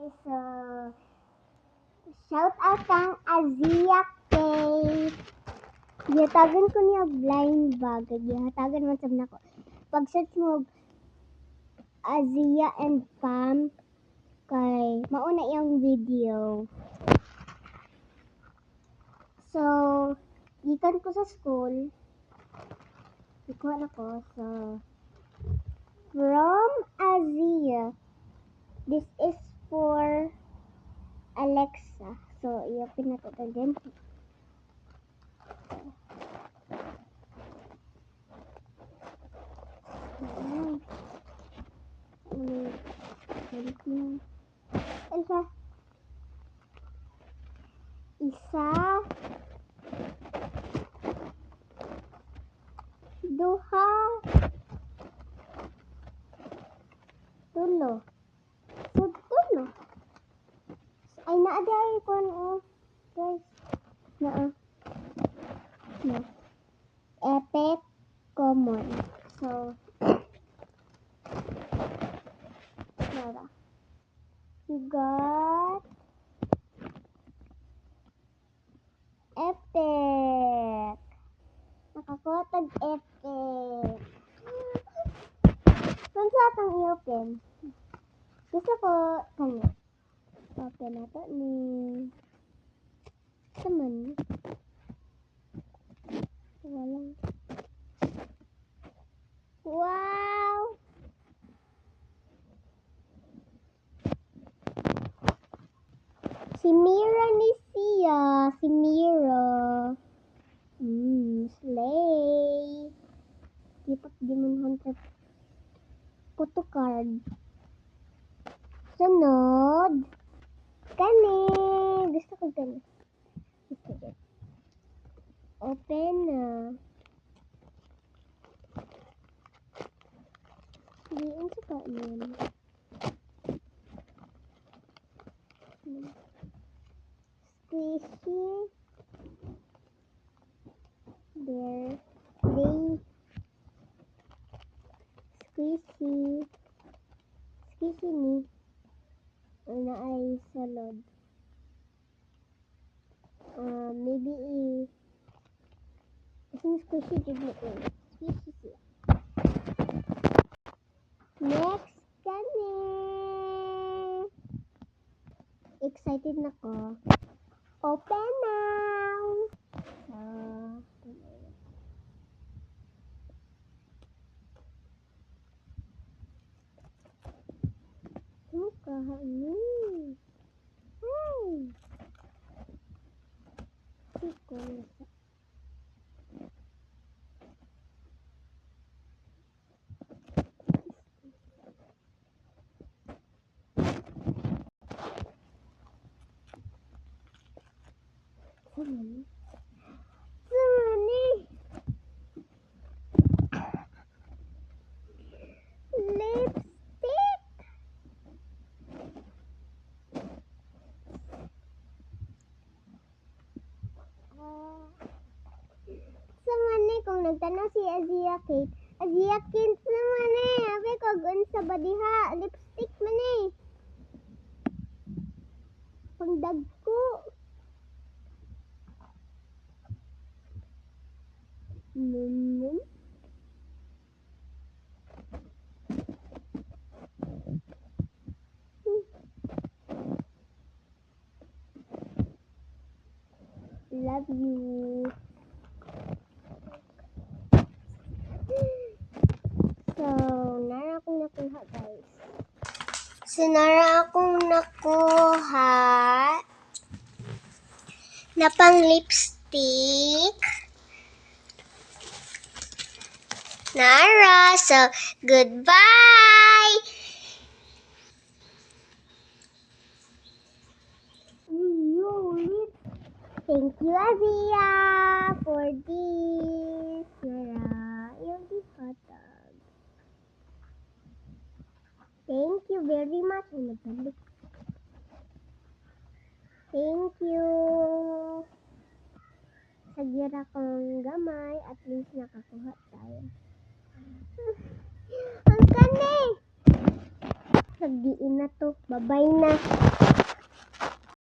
guys, so shout out kang Azia Kate. Gihatagan ko niya blind bag. Gihatagan man sab nako. Pag search mo Azia and Pam kay mauna iyang video. So, gikan ko sa school. Ikuha na ko. So, from Azia. This is for Alexa. So, i-open na ito again. Isa, duha, tulo. So, tulo. Ay, naadi ay kon guys. No. Epic common. So, nara. You got epic. Nakakuha tag epic. Kung sa atong i-open, gusto ko kanya. Open na to ni teman. Walang. Wow! Si Mira ni siya. Si Mira. Slay. Dapat dimunhan sa photo card. Sunod. Kani. Gusto ko gani. Open na. Diyan sa kanin. Squishy. There. Squishy. Squishy ni. Na ay salad. Maybe isang squishy din mo ko. Squishy siya. Next kani. Excited na ko. Open now. Kahani. Hey. Iko nasa. Sumani. Lipstick. Sumani kung nagtanaw si Azia Kate. Azia Kate sumani. Abe ko sa badiha. Lipstick mani. Pangdagko. Love you. So, nara akong nakuha guys. Na pang lipstick. Nara, so goodbye. Thank you, Azia, for this. Nara, yung hotdog. Thank you very much. Thank you. Sagyara kong gamay, at least nakakuha tayo. Ang kani! Sagdiin na to. Bye-bye. Bye na.